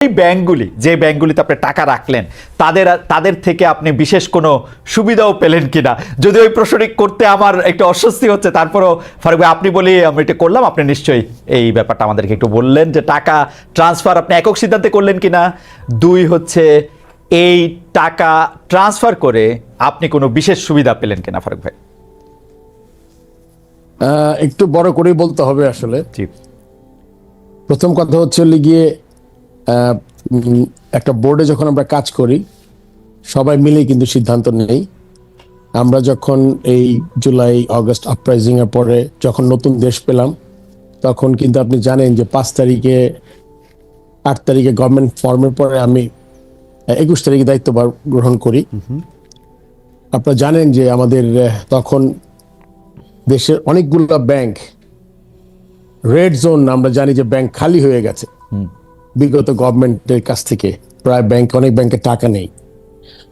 এই ব্যাংকগুলি যে ব্যাংকগুলিতে আপনি টাকা রাখলেন তাদের থেকে আপনি বিশেষ কোনো সুবিধাও পেলেন কিনা? যদি ওই প্রশ্নটি করতে আমার একটু অস্বস্তি হচ্ছে, তারপরও ফারুক ভাই আপনি বলি আমি এটা করলাম, আপনি নিশ্চয়ই এই ব্যাপারটা আমাদেরকে একটু বললেন যে টাকা ট্রান্সফার আপনি একক সিদ্ধান্তে করলেন কিনা। দুই হচ্ছে এই টাকা ট্রান্সফার করে আপনি কোনো বিশেষ সুবিধা পেলেন কিনা ফারুক ভাই? একটু বড় করেই বলতে হবে আসলে। জি। প্রথম কথা হচ্ছে গিয়ে একটা বোর্ডে যখন আমরা কাজ করি সবাই মিলেই কিন্তু সিদ্ধান্ত নেই। আমরা যখন এই জুলাই আগস্ট আপরাইজিং এর পরে যখন নতুন দেশ পেলাম তখন কিন্তু আপনি জানেন যে 5 তারিখে 8 তারিখে গভর্নমেন্ট ফর্মের পরে আমি 21 তারিখে দায়িত্ব গ্রহণ করি। আপনারা জানেন যে আমাদের তখন দেশের অনেকগুলো ব্যাংক রেড জোন, আমরা জানি যে ব্যাংক খালি হয়ে গেছে বিগত গভর্নমেন্টের কাছ থেকে। প্রায় অনেক ব্যাংকে টাকা নেই।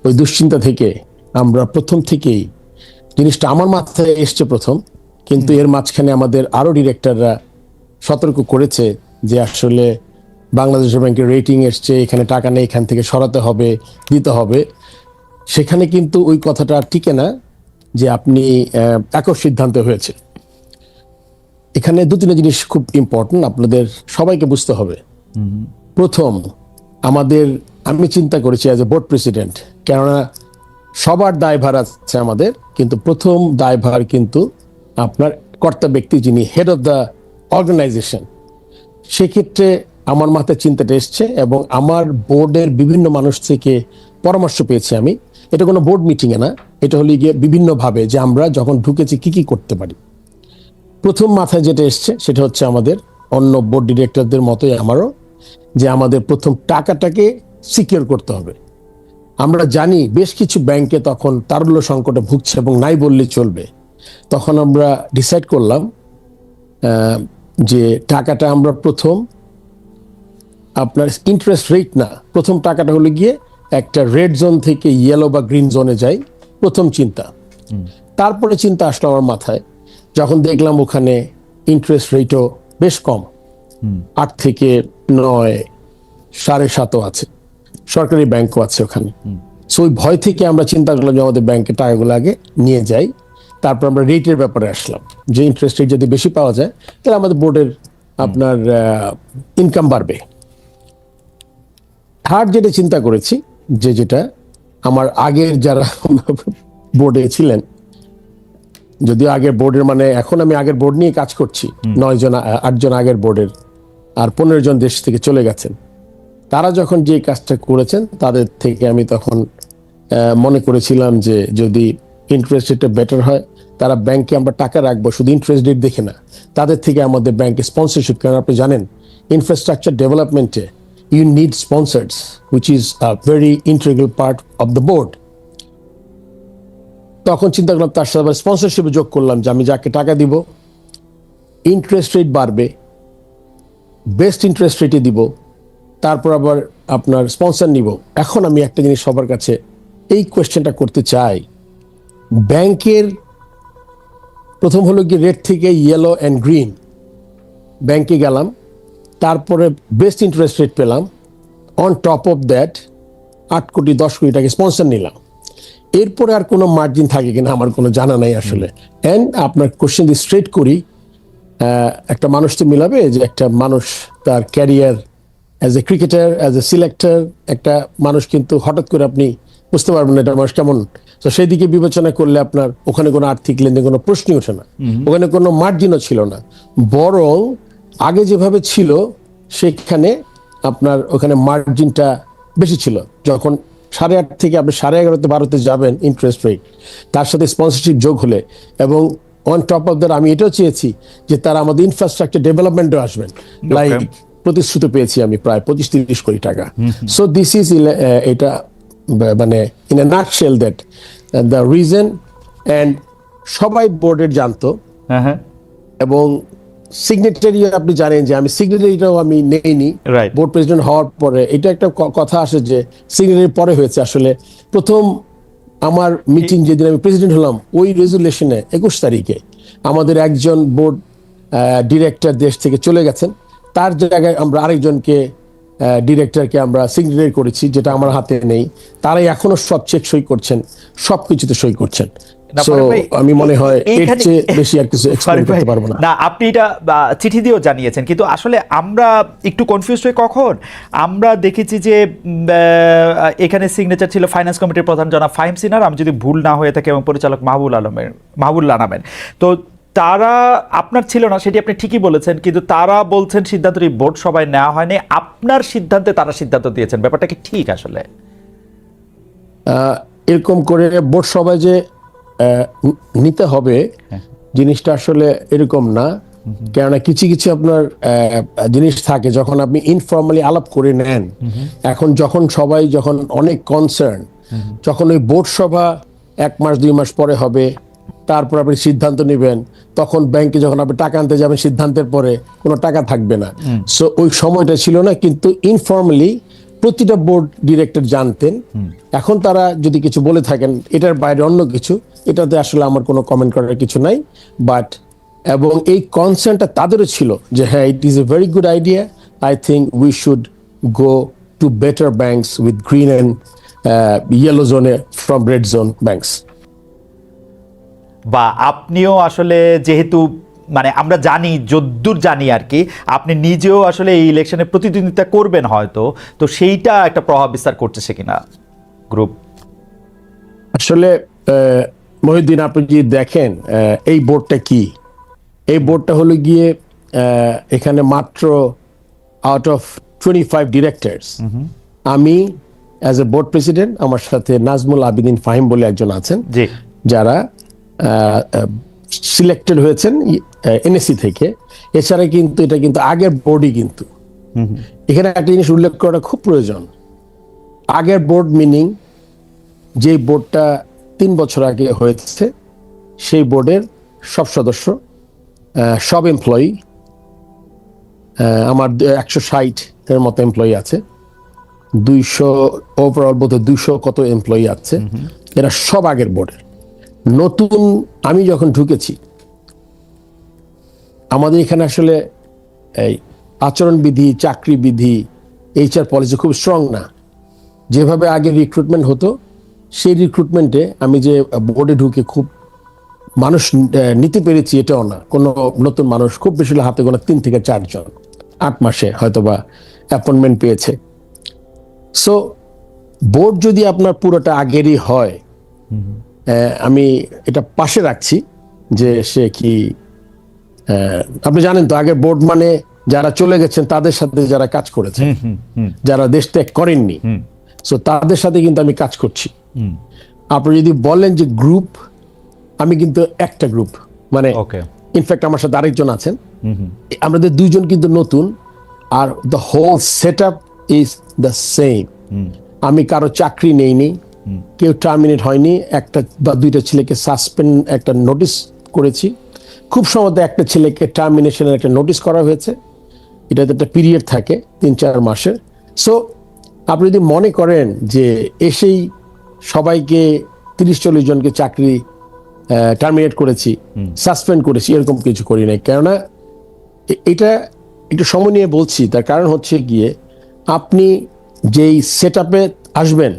ওই দুশ্চিন্তা থেকে আমরা প্রথম থেকেই জিনিসটা আমার মাথায় এসছে প্রথম, কিন্তু এর মাঝখানে আমাদের আরো ডিরেক্টররা সতর্ক করেছে যে আসলে বাংলাদেশ ব্যাংকের রেটিং এসছে, এখানে টাকা নেই, এখান থেকে সরাতে হবে, দিতে হবে। সেখানে কিন্তু ওই কথাটা টিকে না যে আপনি একক সিদ্ধান্ত হয়েছে। এখানে 2-3 জিনিস খুব ইম্পর্টেন্ট, আপনাদের সবাইকে বুঝতে হবে। প্রথম, আমি চিন্তা করেছি অ্যাজ এ বোর্ড প্রেসিডেন্ট, কেননা সবার দায়ভার আছে আমাদের, কিন্তু প্রথম দায়ভার কিন্তু আপনার কর্তা ব্যক্তি যিনি হেড অফ দ্য অর্গানাইজেশন। সেক্ষেত্রে আমার মাথায় চিন্তাটা এসছে এবং আমার বোর্ডের বিভিন্ন মানুষ থেকে পরামর্শ পেয়েছি আমি। এটা কোনো বোর্ড মিটিংয়ে না, এটা হলো গিয়ে বিভিন্নভাবে যে আমরা যখন ঢুকেছি কি কি করতে পারি। প্রথম মাথায় যেটা এসছে সেটা হচ্ছে আমাদের অন্য বোর্ড ডিরেক্টরদের মতোই আমারও, যে আমাদের প্রথম টাকাটাকে সিকিউর করতে হবে। আমরা জানি বেশ কিছু ব্যাংকে তখন তারল্য সংকটে ভুগছে এবং নাই বললেই চলবে। তখন আমরা ডিসাইড করলাম যে টাকাটা আমরা প্রথম আপনার ইন্টারেস্ট রেট না, প্রথম টাকাটা হলো গিয়ে একটা রেড জোন থেকে ইয়েলো বা গ্রিন জোনে যাই, প্রথম চিন্তা। তারপরে চিন্তা আসলো আমার মাথায় যখন দেখলাম ওখানে ইন্টারেস্ট রেটও বেশ কম, 8 থেকে 9, 7.5 আছে, সরকারি ব্যাংকও আছে ওখানে। সো ওই ভয় থেকে আমরা চিন্তা করলাম যে আমাদের ব্যাংকের টাকাগুলো আগে নিয়ে যাই। তারপর আমরা রেটের ব্যাপারে আসলাম যে ইন্টারেস্ট রেট যদি বেশি পাওয়া যায় তাহলে আমাদের বোর্ডের আপনার ইনকাম বাড়বে। থার্ড যেটা চিন্তা করেছি, যেটা আমার আগের যারা বোর্ডে ছিলেন, যদিও আগের বোর্ডের মানে এখন আমি আগের বোর্ড নিয়ে কাজ করছি, 8 জন আগের বোর্ডের, আর 15 জন দেশ থেকে চলে গেছেন। তারা যখন যে কাজটা করেছেন তাদের থেকে আমি তখন মনে করেছিলাম যে যদি ইন্টারেস্ট রেটটা বেটার হয়, তারা ব্যাংকে আমরা টাকা রাখবো শুধু ইন্টারেস্ট রেট দেখে না, তাদের থেকে আমাদের ব্যাংকে স্পন্সরশিপ। কারণ আপনি জানেন infrastructure ডেভেলপমেন্টে you need sponsors, which is a very integral part of the board. তখন চিন্তা করলাম তার সাথে স্পন্সরশিপে যোগ করলাম যে আমি যাকে টাকা দিব ইন্টারেস্ট রেট বাড়বে, বেস্ট ইন্টারেস্ট রেটে দিব, তারপর আবার আপনার স্পন্সর নিব। এখন আমি একটা জিনিস সবার কাছে এই কোয়েশ্চেনটা করতে চাই, ব্যাংকের প্রথম হলো কি রেড থেকে ইয়েলো অ্যান্ড গ্রিন, ব্যাংকে গেলাম, তারপরে বেস্ট ইন্টারেস্ট রেট পেলাম, অন টপ অফ দ্যাট 8 কোটি 10 কোটি টাকা স্পন্সর নিলাম। এরপরে আর কোনো মার্জিন থাকে কিনা আমার কোনো জানা নাই আসলে। অ্যান্ড আপনার কোশ্চেন দিয়ে স্ট্রেট করি, একটা মানুষ তো মিলাবে যে একটা মানুষ তার career as a cricketer, as a selector, একটা মানুষ কিন্তু হঠাৎ করে আপনি বুঝতে পারবেন না এটা মানুষ কেমন। তো সেই দিকে বিবেচনা করলে আপনার ওখানে কোনো আর্থিক লেনদেন কোনো প্রশ্নই ওঠে না, ওখানে কোনো মার্জিনও ছিল না। বরং আগে যেভাবে ছিল সেখানে আপনার ওখানে মার্জিনটা বেশি ছিল। যখন 8.5 থেকে আপনি 11.5-তে 12-তে যাবেন ইন্টারেস্ট রেট, তার সাথে স্পন্সরশিপ যোগ হলে, এবং অন টপ অফ দ্যাট আমি এটাও চেয়েছি যে তারা আমাদের ইনফ্রাস্ট্রাকচার ডেভেলপমেন্টও আসবেন। লাইক প্রতিশ্রুতি পেয়েছি আমি প্রায় 25-30 কোটি টাকা। সো দিস ইজ এটা মানে in a nutshell that the reason. And সবাই বোর্ডের জানতো, এবং সিগনেটারি আপনি জানেন যে আমি সিগনেটারিটাও আমি নেইনি বোর্ড প্রেসিডেন্ট হওয়ার পরে। এটা একটা কথা আসে যে সিগনেটারি পরে হয়েছে। আসলে প্রথম আমার মিটিং যেদিন আমি প্রেসিডেন্ট হলাম ওই রেজুলেশনে 21 তারিখে আমাদের একজন বোর্ড ডিরেক্টর দেশ থেকে চলে গেছেন, তার জায়গায় আমরা আরেকজনকে ডিরেক্টরকে আমরা সিগনেচার করেছি, যেটা আমার হাতে নেই। তারাই এখনো সব চেক সই করছেন, সবকিছুতে সই করছেন। না, So, ফারুক ভাই, আমি মনে হয় এর এইখানে- চেয়ে বেশি আর কিছু এক্সপ্লেইন ফারুক ভাই, করতে পারবো না। না আপনি এটা চিঠি দিয়েও জানিয়েছেন, কিন্তু আসলে আমরা একটু কনফিউজ হই কখন আমরা দেখেছি যে এখানে সিগনেচার ছিল ফাইন্যান্স কমিটির প্রধান জনাব ফাহিম সিনহার, আমি যদি ভুল না হয়ে থাকে, এবং পরিচালক মাহবুবুল্লাহ আলমের। তো তারা আপনার ছিল না, সেটি আপনি ঠিকই বলেছেন, কিন্তু তারা বলছেন সিদ্ধান্তটি বোর্ড সভায় নেওয়া হয়নি, আপনার সিদ্ধান্তে তারা সিদ্ধান্ত দিয়েছেন। ব্যাপারটা কি ঠিক আসলে? এরকম করে বোর্ড সভায় যে নিতে হবে জিনিসটা আসলে এরকম না। কেননা কিছু কিছু আপনার জিনিস থাকে যখন আপনি ইনফর্মালি আলাপ করে নেন। এখন যখন সবাই যখন অনেক কনসার্ন, যখন ওই বোর্ড সভা 1 মাস 2 মাস পরে হবে, তারপর আপনি সিদ্ধান্ত নেবেন, তখন ব্যাংকে যখন আপনি টাকা আনতে যাবেন সিদ্ধান্তের পরে কোনো টাকা থাকবে না। সো ওই সময়টা ছিল না, কিন্তু ইনফর্মালি প্রতিটা বোর্ড ডিরেক্টর জানতেন। এখন তারা যদি কিছু বলে থাকেন এটার বাইরে অন্য কিছু, এটাতে আসলে আমার কোনো কমেন্ট করার কিছু নাই। বাট এবং এই কনসার্নটা তাদেরও ছিল যে হ্যাঁ, it is a very good idea, I think we should go to better banks with green and yellow জোনে ফ্রম রেড জোন ব্যাংকস। বা আপনিও আসলে যেহেতু মানে আমরা জানি, যদ্দূর জানি আর কি, আপনি নিজেও আসলে এই ইলেকশনে প্রতিদ্বন্দ্বিতা করবেন হয়তো, তো সেইটা একটা প্রভাব বিস্তার করতেছে কিনা গ্রুপ? আসলে মহিউদ্দিন, আপনি যদি দেখেন এই বোর্ডটা কি, এই বোর্ডটা হলো গিয়ে এখানে মাত্র আউট অফ 25 ডিরেক্টরস, আমি অ্যাজ এ বোর্ড প্রেসিডেন্ট, আমার সাথে নাজমুল আবিদিন ফাহিম বলে একজন আছেন, জি, যারা সিলেক্টেড হয়েছেন এনএসসি থেকে। এছাড়া কিন্তু এটা কিন্তু আগের বোর্ডই, কিন্তু এখানে একটা জিনিস উল্লেখ করা খুব প্রয়োজন। আগের বোর্ড মিনিং যে বোর্ডটা 3 বছর আগে হয়েছে, সেই বোর্ডের সব সদস্য, সব এমপ্লয়ি, আমার 160 এর মতো এমপ্লয়ি আছে, 200 ওভারঅল বোধহয় 200 কত এমপ্লয়ি আছে, এরা সব আগের বোর্ডের। নতুন আমি যখন ঢুকেছি, আমাদের এখানে আসলে এই আচরণবিধি, চাকরি বিধি, এইচআর পলিসি খুব স্ট্রং না। যেভাবে আগে রিক্রুটমেন্ট হতো, সেই রিক্রুটমেন্টে আমি যে বোর্ডে ঢুকে খুব মানুষ নিতে পেরেছি এটাও না। কোনো নতুন মানুষ খুব বেশি হলে হাতে গোনা 3 থেকে 4 জন 8 মাসে হয়তো বা অ্যাপয়েন্টমেন্ট পেয়েছে। সো বোর্ড যদি আপনার পুরোটা আগেরই হয়, আমি এটা পাশে রাখছি যে সে কি, আপনি জানেন তো আগের বোর্ড মানে যারা চলে গেছেন তাদের সাথে যারা কাজ করেছে, যারা দেশ ত্যাগ করেননি, সো তাদের সাথে কিন্তু আমি কাজ করছি। আপনি যদি বলেন যে গ্রুপ, আমি কিন্তু একটা গ্রুপ, মানে ওকে, ইনফ্যাক্ট আমার সাথে আরেকজন আছেন, আমাদের 2 জন কিন্তু নতুন, আর the whole set up is the same. আমি কারো চাকরি নেইনি, কেউ টার্মিনেট হয়নি, একটা বা 2টা ছেলেকে সাসপেন্ড একটা নোটিশ করেছি, খুব সম্ভবত একটা ছেলেকে টার্মিনেশনের একটা নোটিশ করা হয়েছে। এটাতে একটা পিরিয়ড থাকে 3-4 মাসের। সো আপনি যদি মনে করেন যে এসেই সবাইকে 30-40 জনকে চাকরি টার্মিনেট করেছি, সাসপেন্ড করেছি, এরকম কিছু করি নাই। কেননা এটা একটু সময় নিয়ে বলছি, তার কারণ হচ্ছে গিয়ে আপনি যেই সেট আপে আসবেন,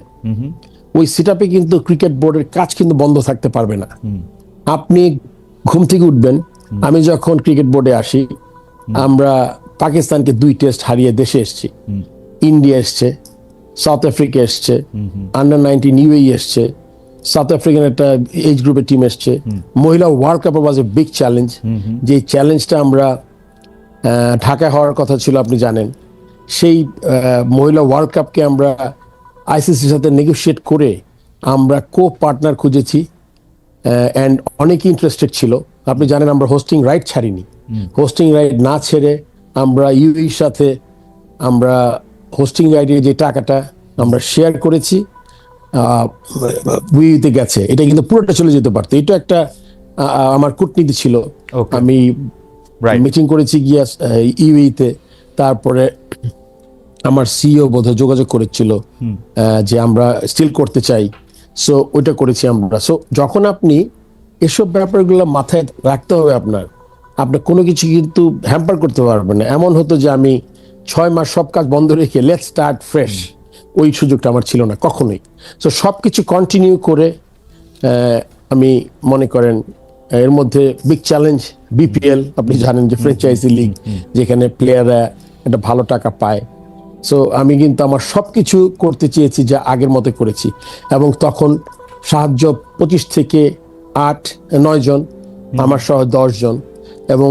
ওই সেট আপে কিন্তু ক্রিকেট বোর্ডের কাজ কিন্তু বন্ধ থাকতে পারবে না। আপনি ঘুম থেকে উঠবেন, আমি যখন ক্রিকেট বোর্ডে আসি, আমরা পাকিস্তানকে 2 টেস্ট হারিয়ে দেশে এসেছি, ইন্ডিয়া এসছে, সাউথ আফ্রিকা এসছে, আন্ডার-19 ইউএই এসছে, সাউথ আফ্রিকান একটা এজ গ্রুপের টিম এসছে। মহিলা world cup was a big challenge, যে চ্যালেঞ্জটা আমরা ঢাকায় হওয়ার কথা ছিল, আপনি জানেন। সেই মহিলা ওয়ার্ল্ড কাপকে আমরা আইসিসির সাথে নেগোশিয়েট করে আমরা কো পার্টনার খুঁজেছি, অ্যান্ড অনেক ইন্টারেস্টেড ছিল। আপনি জানেন আমরা হোস্টিং রাইট ছাড়িনি, হোস্টিং রাইট না ছেড়ে আমরা ইউএইর সাথে আমরা হোস্টিং রাইটের যে টাকাটা আমরা শেয়ার করেছি, উইতে গেছে, এটা কিন্তু পুরোটা চলে যেতে পারতো। এটা একটা আমার কূটনীতি ছিল। আমি মিটিং করেছি গিয়া ইউএইতে, তারপরে আমার সিইও বোধহয় যোগাযোগ করেছিল যে আমরা স্টিল করতে চাই, সো ওইটা করেছি আমরা। সো যখন আপনি এসব ব্যাপারগুলো মাথায় রাখতে হবে, আপনার কোনো কিছু কিন্তু হ্যাম্পার করতে পারবেন না। এমন হতো যে আমি 6 মাস সব কাজ বন্ধ রেখে লেটস স্টার্ট ফ্রেশ, ওই সুযোগটা আমার ছিল না কখনোই। তো সবকিছু কন্টিনিউ করে আমি মনে করেন এর মধ্যে বিগ চ্যালেঞ্জ বিপিএল, আপনি জানেন যে ফ্র্যাঞ্চাইজি লিগ, যেখানে প্লেয়াররা একটা ভালো টাকা পায়। সো আমি কিন্তু আমার সবকিছু করতে চেয়েছি যা আগের মতো করেছি, এবং তখন সাহায্য 25 থেকে 8-9 জন, আমার সহ 10 জন, এবং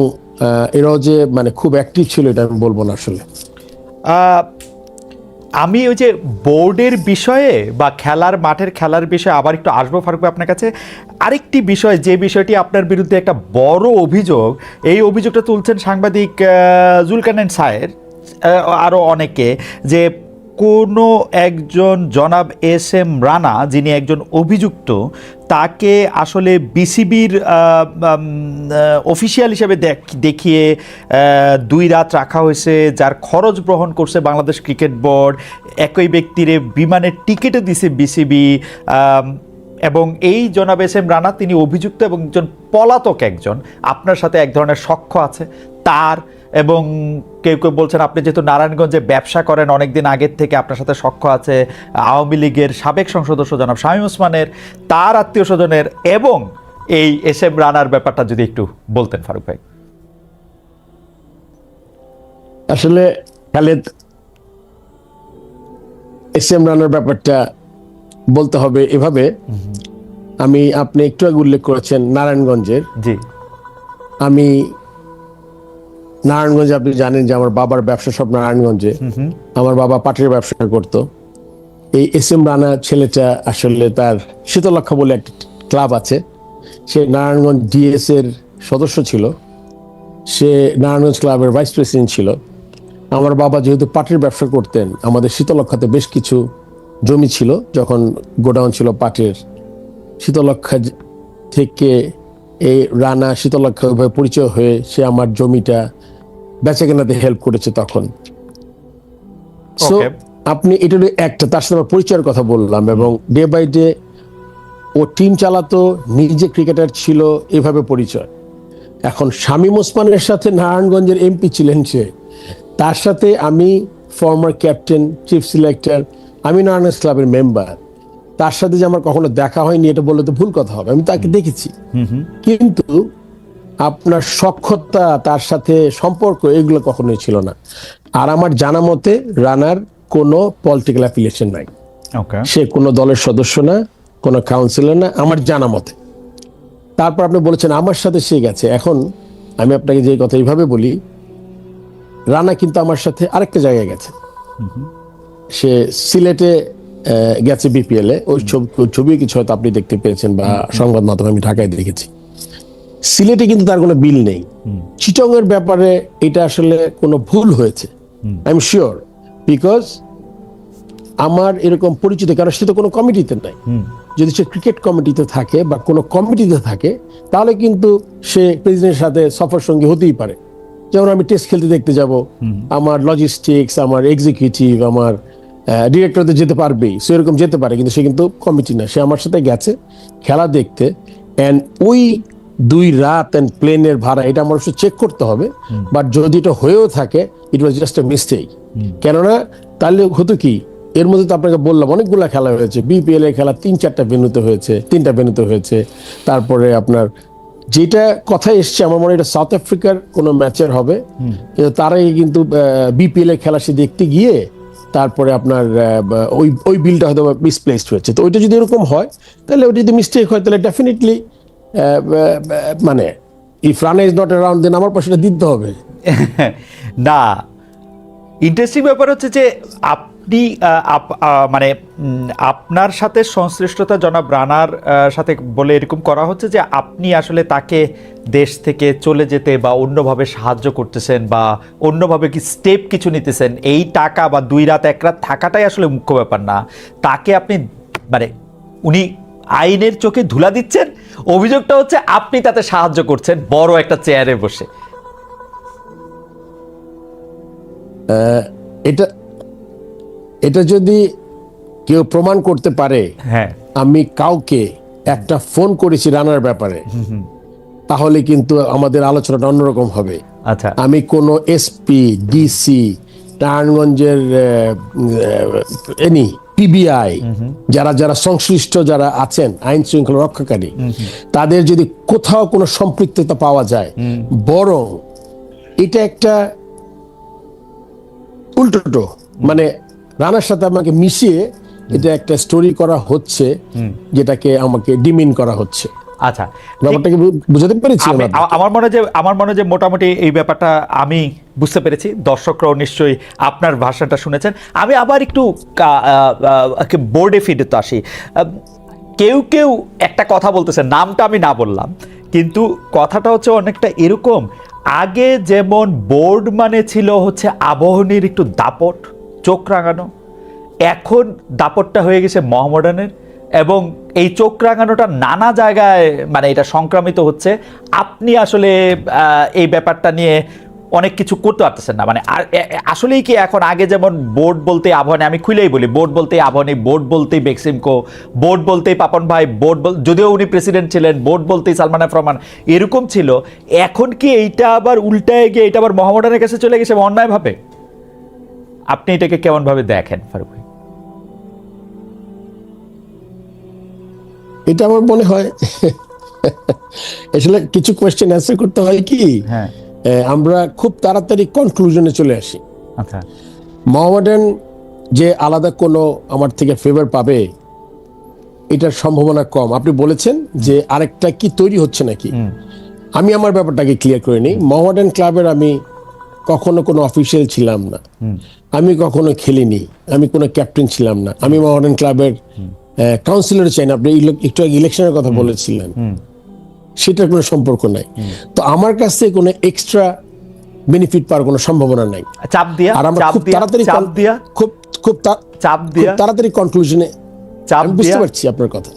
এরাও যে মানে খুব অ্যাক্টিভ ছিল এটা আমি বলবো না আসলে। আমি ওই যে বোর্ডের বিষয়ে বা মাঠের খেলার বিষয়ে আবার একটু আসবো ফারুক ভাই আপনার কাছে। আরেকটি বিষয়, যে বিষয়টি আপনার বিরুদ্ধে একটা বড় অভিযোগ, এই অভিযোগটা তুলছেন সাংবাদিক জুলকারনাইন সায়ের, আরও অনেকে, যে কোনো একজন জনাব এস এম রানা, যিনি একজন অভিযুক্ত, তাকে আসলে বিসিবির অফিসিয়াল হিসেবে দেখিয়ে 2 রাত রাখা হয়েছে, যার খরচ বহন করছে বাংলাদেশ ক্রিকেট বোর্ড, একই ব্যক্তিরে বিমানের টিকিটও দিছে বিসিবি, এবং এই জনাব এস এম রানা তিনি অভিযুক্ত এবং একজন পলাতক, একজন আপনার সাথে এক ধরনের সখ্য আছে তার, এবং কেউ কেউ বলছেন আপনি যেহেতু নারায়ণগঞ্জে ব্যবসা করেন অনেকদিন আগের থেকে, আপনার সাথে সখ্য আছে আওয়ামী লীগের সাবেক সংসদ সদস্য জনাব শামীম ওসমানের, তার আত্মীয় স্বজনের, এবং এই এস এম রানার ব্যাপারটা যদি একটু বলতেন ফারুক ভাই। আসলে খালেদ, এস এম রানার ব্যাপারটা বলতে হবে এভাবে, আপনি একটু আগে উল্লেখ করেছেন নারায়ণগঞ্জের। জি, আমি নারায়ণগঞ্জে, আপনি জানেন যে আমার বাবার ব্যবসা সব নারায়ণগঞ্জে, আমার বাবা পাটের ব্যবসা করত। এই এস এম রানা ছেলেটা আসলে তার শীতলক্ষা বলে একটা ক্লাব আছে, সে নারায়ণগঞ্জ ডিএস এর সদস্য ছিল, সে নারায়ণগঞ্জ ক্লাবের ভাইস প্রেসিডেন্ট ছিল। আমার বাবা যেহেতু পাটের ব্যবসা করতেন, আমাদের শীতলক্ষাতে বেশ কিছু জমি ছিল, যখন গোডাউন ছিল পাটের। শীতলক্ষা থেকে এই রানা শীতলক্ষা ওইভাবে পরিচয় হয়ে সে আমার জমিটা বেচা কেনাতে হেল্প করেছে তখন। সো আপনি এটা একটা, তার সাথে আমার পরিচয়ের কথা বললাম, এবং ডে বাই ডে ও টিম চালাতো, নিজে ক্রিকেটার ছিল, এভাবে পরিচয়। এখন শামীম ওসমানের সাথে নারায়ণগঞ্জের এমপি ছিলেন সে, তার সাথে আমি ফর্মার ক্যাপ্টেন, চিফ সিলেক্টর, আমি নারায়ণগঞ্জ ক্লাবের মেম্বার, তার সাথে যে আমার কখনো দেখা হয়নি এটা বললে তো ভুল কথা হবে, আমি তাকে দেখেছি। কিন্তু আপনার সখ্যতা, তার সাথে সম্পর্ক, এগুলো কখনোই ছিল না। আর আমার জানা মতে রানার কোনো পলিটিক্যাল অ্যাফিলিয়েশন নাই, সে কোনো দলের সদস্য না, কোনো কাউন্সিলর না, আমার জানা মতে। তারপর আপনি বলেছেন আমার সাথে সে গেছে। এখন আমি আপনাকে যে কথা এইভাবে বলি, রানা কিন্তু আমার সাথে আরেকটা জায়গায় গেছে, সে সিলেটে গেছে বিপিএল এ। ওই ছবি কিছু হয়তো আপনি দেখতে পেয়েছেন বা সংবাদ মাধ্যমে আমি ঢাকায় দেখেছি। সিলেটে কিন্তু তার কোনো বিল নেই। চিটং এর ব্যাপারে এটা আসলে কোনো ভুল হয়েছে, আই এম শিওর, বিকজ আমার এরকম পরিচিত, কারণ সে তো কোনো কমিটিতে নাই। যদি সে ক্রিকেট কমিটিতে থাকে বা কোনো কমিটিতে থাকে, তাহলে কিন্তু সে প্রেসিডেন্টের সাথে সফর সঙ্গী হতেই পারে। যেমন আমি টেস্ট খেলতে দেখতে যাব, আমার লজিস্টিক্স, আমার এক্সিকিউটিভ, আমার ডিরেক্টরদের যেতে পারবেই, সে এরকম যেতে পারে, কিন্তু সে কিন্তু কমিটি না। সে আমার সাথে গেছে খেলা দেখতে, অ্যান্ড ওই 2 রাত অ্যান্ড প্লেনের ভাড়া, এটা আমার অবশ্যই চেক করতে হবে, বাট যদি এটা হয়েও থাকে ইট ওয়াজ জাস্ট এ মিস্টেক। কেননা তাহলে হতো কি, এর মধ্যে তো আপনাকে বললাম অনেকগুলো খেলা হয়েছে, বিপিএল এর খেলা 3-4টা ভেন্যুতে হয়েছে, 3টা ভেন্যুতে হয়েছে। তারপরে আপনার যেটা কথা এসছে, আমার মনে হয় এটা সাউথ আফ্রিকার কোনো ম্যাচের হবে, তারাই কিন্তু বিপিএল এর খেলা সে দেখতে গিয়ে তারপরে আপনার ওই বিলটা হয়তো মিসপ্লেসড হয়েছে। তো ওইটা যদি এরকম হয়, তাহলে ওইটা যদি মিস্টেক হয়, তাহলে ডেফিনেটলি মানে if Rana is not around, then আমার পয়সাটা দিতে হবে না। ইন্টারেস্টিং ব্যাপার হচ্ছে যে আপনি মানে আপনার সাথে সংশ্লিষ্টতা জনাব রানার সাথে বলে এরকম করা হচ্ছে যে আপনি আসলে তাকে দেশ থেকে চলে যেতে বা অন্যভাবে সাহায্য করতেছেন বা অন্যভাবে কি স্টেপ কিছু নিতেছেন। এই টাকা বা 2 রাত 1 রাত থাকাটাই আসলে মুখ্য ব্যাপার না, তাকে আপনি মানে উনি আইনের চোখে ধুলা দিচ্ছেন, অভিযোগটা হচ্ছে আপনি তাতে সাহায্য করছেন বড় একটা চেয়ারে বসে। এটা যদি কেউ প্রমাণ করতে পারে, হ্যাঁ, আমি কাউকে একটা ফোন করেছি রানার ব্যাপারে, তাহলে কিন্তু আমাদের আলোচনাটা অন্যরকম হবে। আচ্ছা, আমি কোনো এসপি, ডিসি, নারায়ণগঞ্জের এনি পিবিআই যারা যারা সংশ্লিষ্ট যারা আছেন আইন শৃঙ্খলা রক্ষাকারী, তাদের যদি কোথাও কোনো সম্পৃক্ততা পাওয়া যায়, বরং এটা একটা উল্টো মানে রানার সাথে আমাকে মিশিয়ে এটা একটা স্টোরি করা হচ্ছে, যেটাকে আমাকে ডিমিন করা হচ্ছে। আচ্ছা, ব্যাপারটাকে বুঝাতে পেরেছি? আমার মনে হয় যে মোটামুটি এই ব্যাপারটা আমি বুঝতে পেরেছি, দর্শকরাও নিশ্চয়ই আপনার ভাষাটা শুনেছেন। আমি আবার একটু বোর্ডে ফিরে আসি। কেউ কেউ একটা কথা বলতেছে, নামটা আমি না বললাম, কিন্তু কথাটা হচ্ছে অনেকটা এরকম, আগে যেমন বোর্ড মানে ছিল হচ্ছে আবাহনীর একটু দাপট, চোখ রাঙানো, এখন দাপটটা হয়ে গেছে মোহামেডানের, এবং এই চোখ রাঙানোটা নানা জায়গায় মানে এটা সংক্রামিত হচ্ছে। আপনি আসলে এই ব্যাপারটা নিয়ে অনেক কিছু করতে পারতেছেন না, মানে আসলেই কি এখন আগে যেমন বোর্ড বলতে আবাহনী, আমি খুলেই বলি, বোর্ড বলতেই আবাহনী, বোর্ড বলতেই বেক্সিমকো, বোর্ড বলতেই পাপন ভাই, বোর্ড যদিও উনি প্রেসিডেন্ট ছিলেন, বোর্ড বলতেই সালমান এফ রহমান, এরকম ছিল। এখন কি এইটা আবার উল্টায় গিয়ে এটা আবার মোহামেডানের কাছে চলে গেছে অন্যায়ভাবে? আপনি এটাকে কেমন ভাবে দেখেন ফারুক ভাই? এটা আমার মনে হয় আসলে কিছু কোয়েশ্চেন অ্যান্সার করতে হয় কি, হ্যাঁ, আমরা খুব তাড়াতাড়ি কনক্লুশনে চলে আসি। আচ্ছা, মোহামেডান যে আলাদা কোনো আমার থেকে ফেভার পাবে এটার সম্ভাবনা কম। আপনি বলেছেন যে আরেকটা কি তৈরি হচ্ছে নাকি, আমি আমার ব্যাপারটাকে ক্লিয়ার করে নিই। মোহামেডান ক্লাবের আমি কখনো কোনো অফিসিয়াল ছিলাম না, আমি কখনো খেলিনি, আমি কোনো ক্যাপ্টেন ছিলাম না, আমি মোহামেডান ক্লাবের কাউন্সিলর চাই না। আপনি একটু আগে ইলেকশনের কথা বলেছিলেন, সেটার কোনো সম্পর্ক নাই। তো আমার কাছ থেকে কোনো এক্সট্রা বেনিফিট পাওয়ার কোনো সম্ভাবনা নাই। চাপ দিয়া, আর আমরা খুব তাড়াতাড়ি খুব তাড়াতাড়ি কনক্লুশনে, আমি বুঝতে পারছি আপনার কথা,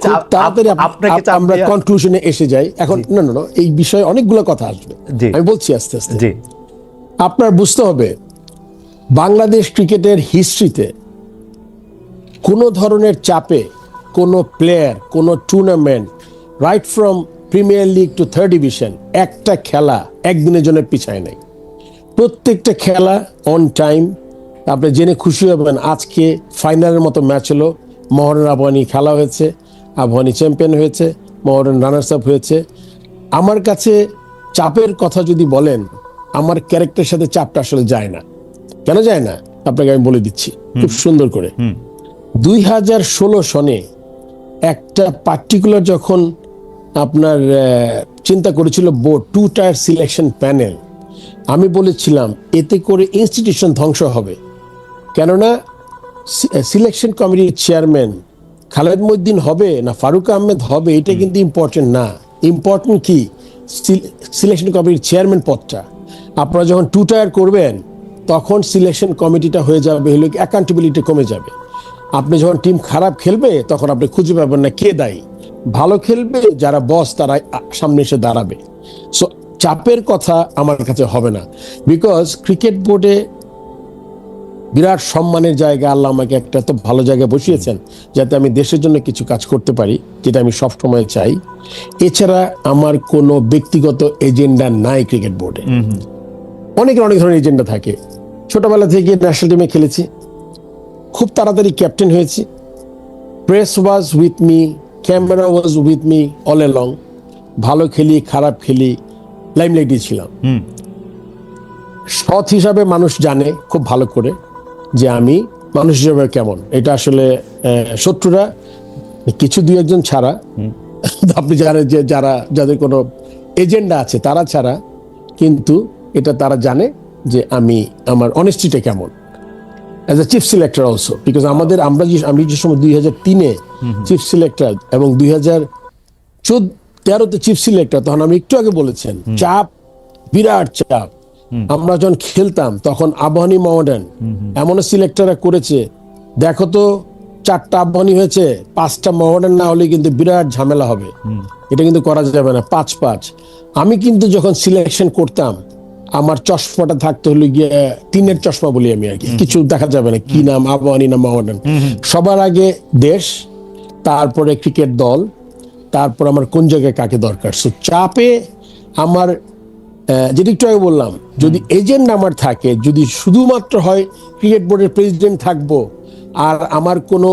খুব তাড়াতাড়ি আমরা কনক্লুশনে এসে যাই। এখন না, এই বিষয়ে অনেকগুলো কথা আসবে, আমি বলছি আস্তে আস্তে। আপনার বুঝতে হবে বাংলাদেশ ক্রিকেটের হিস্ট্রিতে কোনো ধরনের চাপে কোনো প্লেয়ার, কোনো tournament, right from premier league to third division, একটা খেলা একদিনের জন্য পিছায় নাই। প্রত্যেকটা খেলা অন টাইম। আপনি জেনে খুশি হবেন, আজকে ফাইনালের মতো ম্যাচ হলো, মোহামেডান আবাহনী খেলা হয়েছে, আবাহনী চ্যাম্পিয়ন হয়েছে, মোহামেডান রানার্স আপ হয়েছে। আমার কাছে চাপের কথা যদি বলেন, আমার ক্যারেক্টারের সাথে চাপটা আসলে যায় না। কেন যায় না আপনাকে আমি বলে দিচ্ছি খুব সুন্দর করে। 2016 সনে একটা পার্টিকুলার যখন আপনার চিন্তা করেছিল বোর্ড, 2 টায়ার সিলেকশন প্যানেল, আমি বলেছিলাম এতে করে ইনস্টিটিউশন ধ্বংস হবে। কেননা সিলেকশন কমিটির চেয়ারম্যান খালেদ মহিউদ্দিন হবে না ফারুক আহমেদ হবে, এটা কিন্তু ইম্পর্টেন্ট না। ইম্পর্টেন্ট কি, সিলেকশন কমিটির চেয়ারম্যান পদটা। আপনারা যখন 2 টায়ার করবেন তখন সিলেকশন কমিটিটা হয়ে যাবে, হলে অ্যাকাউন্টেবিলিটি কমে যাবে। আপনি যখন টিম খারাপ খেলবে তখন আপনি খুঁজে পাবেন না কে দায়ী। ভালো খেলবে যারা বস, তারা সামনে এসে দাঁড়াবে। সো চাপের কথা আমার কাছে হবে না, বিকজ ক্রিকেট বোর্ডে বিরাট সম্মানের জায়গা, আল্লাহ আমাকে একটা এত ভালো জায়গায় বসিয়েছেন যাতে আমি দেশের জন্য কিছু কাজ করতে পারি, যেটা আমি সব সময় চাই। এছাড়া আমার কোনো ব্যক্তিগত এজেন্ডা নাই ক্রিকেট বোর্ডে। অনেকের অনেক ধরনের এজেন্ডা থাকে। ছোটবেলা থেকে ন্যাশনাল টিমে খেলেছি, খুব তাড়াতাড়ি ক্যাপ্টেন হয়েছি, press was with me, camera was with me all along. ভালো খেলি খারাপ খেলি লাইমলাইটে ছিলাম। সৎ হিসাবে মানুষ জানে খুব ভালো করে যে আমি মানুষ হিসাবে কেমন। এটা আসলে শত্রুরা কিছু 2-1 ছাড়া, আপনি জানেন যে যাদের কোনো এজেন্ডা আছে তারা ছাড়া, কিন্তু এটা তারা জানে যে আমি আমার অনেস্টিটা কেমন as a chief selector also. Because আমি যে সময় 2003-এ চিফ সিলেক্টর এবং 2013-তে চিফ সিলেক্টর, তখন আমি একটু আগে বলেছেন চাপ, বিরাট চাপ। আমরা যখন খেলতাম তখন আবাহনী মোহামেডান এমন সিলেক্টররা করেছে, দেখো তো 4টা আবাহনী হয়েছে, 5টা মোহামেডান না হলে কিন্তু বিরাট ঝামেলা হবে, এটা কিন্তু করা যাবে না, 5-5। আমি কিন্তু যখন সিলেকশন করতাম আমার চশমাটা থাকতে হলো গিয়ে টিনের চশমা বলি আমি আর কি, কিছু দেখা যাবে না কি নাম আবাহনী না মোহামেডান। সবার আগে দেশ, তারপরে ক্রিকেট দল, তারপর আমার কোন জায়গায় কাকে দরকার। সো চাপে আমার যেটা একটু আগে বললাম, যদি এজেন্ট আমার থাকে, যদি শুধুমাত্র হয় ক্রিকেট বোর্ডের প্রেসিডেন্ট থাকবো আর আমার কোনো